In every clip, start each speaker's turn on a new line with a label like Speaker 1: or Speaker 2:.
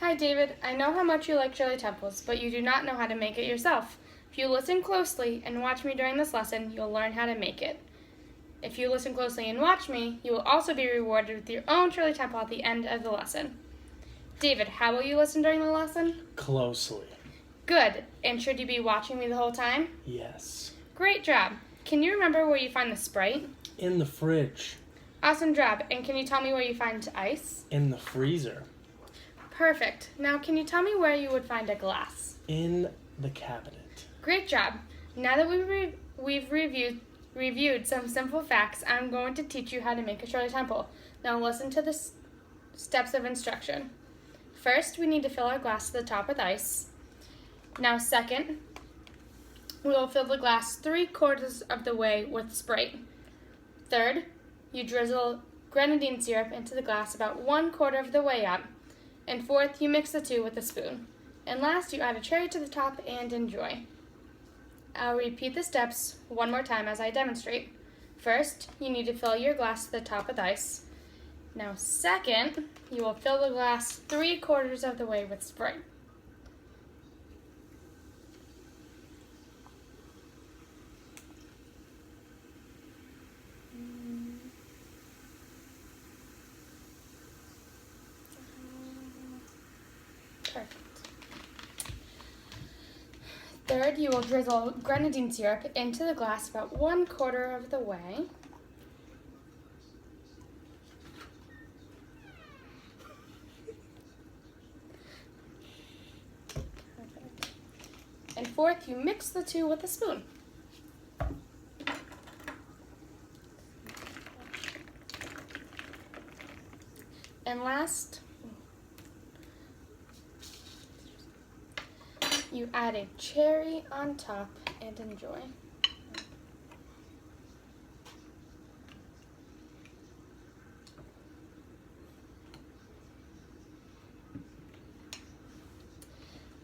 Speaker 1: Hi David, I know how much you like Shirley Temples, but you do not know how to make it yourself. If you listen closely and watch me during this lesson, you'll learn how to make it. If you listen closely and watch me, you will also be rewarded with your own Shirley Temple at the end of the lesson. David, how will you listen during the lesson?
Speaker 2: Closely.
Speaker 1: Good. And should you be watching me the whole time?
Speaker 2: Yes.
Speaker 1: Great job. Can you remember where you find the Sprite?
Speaker 2: In the fridge.
Speaker 1: Awesome job. And can you tell me where you find ice?
Speaker 2: In the freezer.
Speaker 1: Perfect. Now can you tell me where you would find a glass?
Speaker 2: In the cabinet.
Speaker 1: Great job. Now that we've reviewed some simple facts, I'm going to teach you how to make a Shirley Temple. Now listen to the steps of instruction. First, we need to fill our glass to the top with ice. Now second, we will fill the glass 3/4 of the way with Sprite. Third, you drizzle grenadine syrup into the glass about 1/4 of the way up. And fourth, you mix the two with a spoon. And last, you add a cherry to the top and enjoy. I'll repeat the steps one more time as I demonstrate. First, you need to fill your glass to the top with ice. Now second, you will fill the glass 3/4 of the way with Sprite. Perfect. Third, you will drizzle grenadine syrup into the glass about 1/4 of the way. Perfect. And fourth, you mix the two with a spoon. And last, you add a cherry on top and enjoy.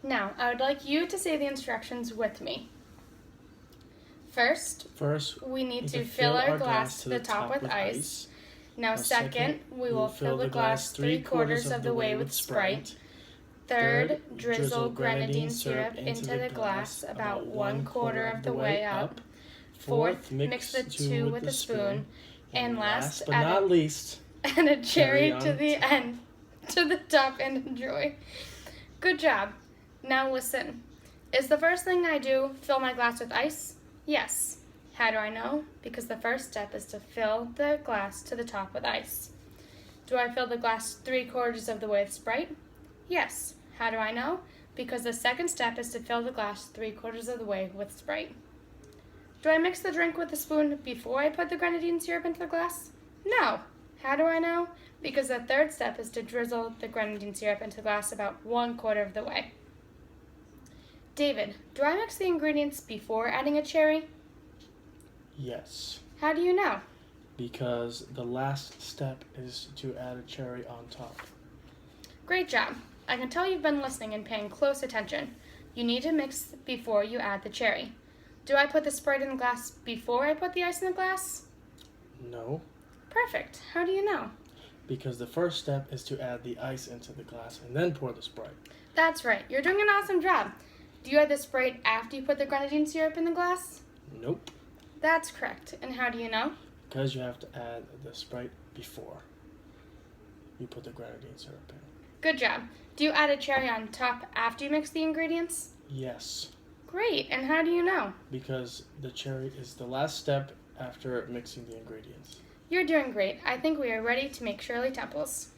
Speaker 1: Now, I would like you to say the instructions with me. First, we need to fill our glass to the top with ice. Now second, we will fill the glass 3/4 of the way with Sprite. Third, drizzle grenadine syrup into the glass about 1/4 of the way up. Fourth, mix the two with a spoon. And last,
Speaker 2: but not least,
Speaker 1: add a cherry to the top and enjoy. Good job. Now listen. Is the first thing I do fill my glass with ice? Yes. How do I know? Because the first step is to fill the glass to the top with ice. Do I fill the glass 3/4 of the way with Sprite? Yes. How do I know? Because the second step is to fill the glass 3/4 of the way with Sprite. Do I mix the drink with a spoon before I put the grenadine syrup into the glass? No. How do I know? Because the third step is to drizzle the grenadine syrup into the glass about 1/4 of the way. David, do I mix the ingredients before adding a cherry?
Speaker 2: Yes.
Speaker 1: How do you know?
Speaker 2: Because the last step is to add a cherry on top.
Speaker 1: Great job. I can tell you've been listening and paying close attention. You need to mix before you add the cherry. Do I put the Sprite in the glass before I put the ice in the glass?
Speaker 2: No.
Speaker 1: Perfect. How do you know?
Speaker 2: Because the first step is to add the ice into the glass and then pour the Sprite.
Speaker 1: That's right. You're doing an awesome job. Do you add the Sprite after you put the grenadine syrup in the glass?
Speaker 2: Nope.
Speaker 1: That's correct. And how do you know?
Speaker 2: Because you have to add the Sprite before you put the grenadine syrup in.
Speaker 1: Good job. Do you add a cherry on top after you mix the ingredients?
Speaker 2: Yes.
Speaker 1: Great. And how do you know?
Speaker 2: Because the cherry is the last step after mixing the ingredients.
Speaker 1: You're doing great. I think we are ready to make Shirley Temples.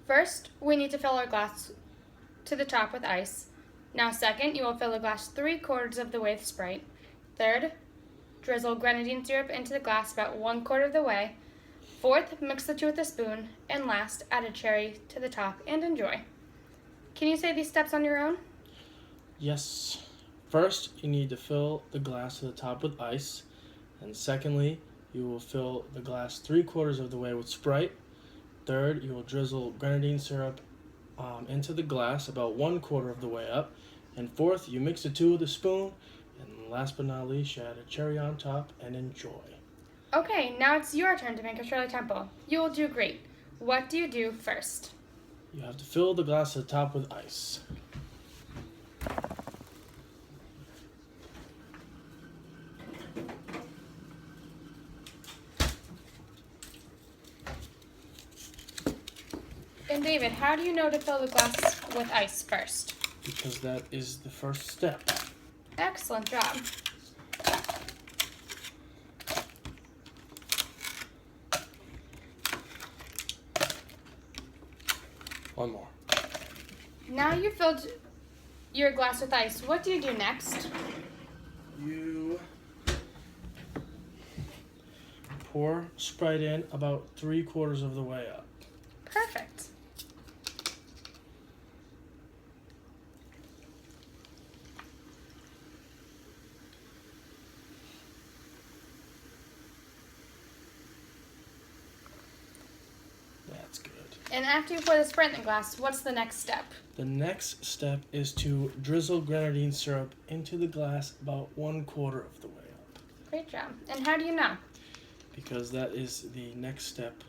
Speaker 1: First, we need to fill our glass to the top with ice. Now second, you will fill the glass 3/4 of the way with Sprite. Third, drizzle grenadine syrup into the glass about 1/4 of the way. Fourth, mix the two with a spoon. And last, add a cherry to the top and enjoy. Can you say these steps on your own?
Speaker 2: Yes. First, you need to fill the glass to the top with ice. And secondly, you will fill the glass 3/4 of the way with Sprite. Third, you will drizzle grenadine syrup into the glass about 1/4 of the way up. And fourth, you mix the two with a spoon. And last but not least, you add a cherry on top and enjoy.
Speaker 1: Okay, now it's your turn to make a Shirley Temple. You will do great. What do you do first?
Speaker 2: you have to fill the glass to the top with ice.
Speaker 1: And David, how do you know to fill the glass with ice first?
Speaker 2: Because that is the first step.
Speaker 1: Excellent job.
Speaker 2: One more.
Speaker 1: Now you've filled your glass with ice. What do you do next?
Speaker 2: You pour Sprite in about 3/4 of the way up.
Speaker 1: Perfect.
Speaker 2: That's good.
Speaker 1: And after you pour the Sprite in the glass, what's the next step?
Speaker 2: The next step is to drizzle grenadine syrup into the glass about 1/4 of the way up.
Speaker 1: Great job. And how do you know?
Speaker 2: Because that is the next step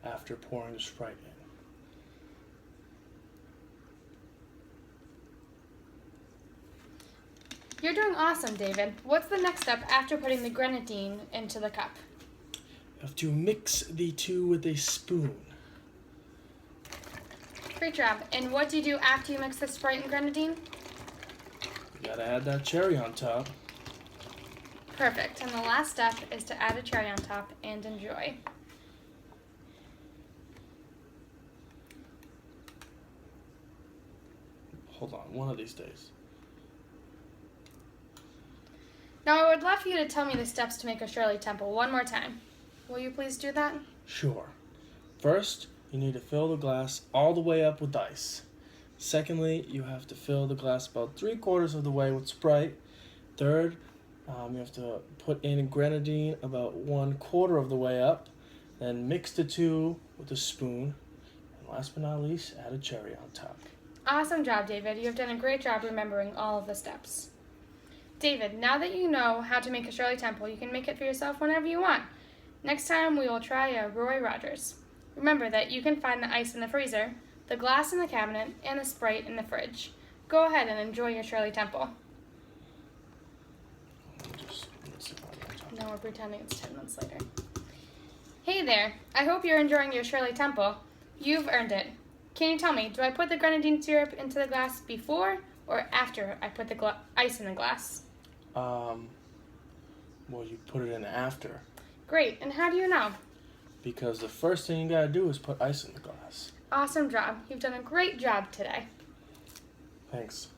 Speaker 2: after pouring the Sprite in.
Speaker 1: You're doing awesome, David. What's the next step after putting the grenadine into the cup?
Speaker 2: You have to mix the two with a spoon.
Speaker 1: Great job. And what do you do after you mix the Sprite and grenadine?
Speaker 2: You gotta add that cherry on top.
Speaker 1: Perfect. And the last step is to add a cherry on top and enjoy.
Speaker 2: Hold on, one of these days.
Speaker 1: Now, I would love for you to tell me the steps to make a Shirley Temple one more time. Will you please do that?
Speaker 2: Sure. First, you need to fill the glass all the way up with ice. Secondly, you have to fill the glass about 3/4 of the way with Sprite. Third, you have to put in grenadine about 1/4 of the way up. Then mix the two with a spoon. And last but not least, add a cherry on top.
Speaker 1: Awesome job, David. You have done a great job remembering all of the steps. David, now that you know how to make a Shirley Temple, you can make it for yourself whenever you want. Next time, we will try a Roy Rogers. Remember that you can find the ice in the freezer, the glass in the cabinet, and the Sprite in the fridge. Go ahead and enjoy your Shirley Temple. Now we're pretending it's 10 months later. Hey there, I hope you're enjoying your Shirley Temple. You've earned it. Can you tell me, do I put the grenadine syrup into the glass before or after I put the ice in the glass?
Speaker 2: Well, you put it in after.
Speaker 1: Great, and how do you know?
Speaker 2: Because the first thing you gotta do is put ice in the glass.
Speaker 1: Awesome job. You've done a great job today.
Speaker 2: Thanks.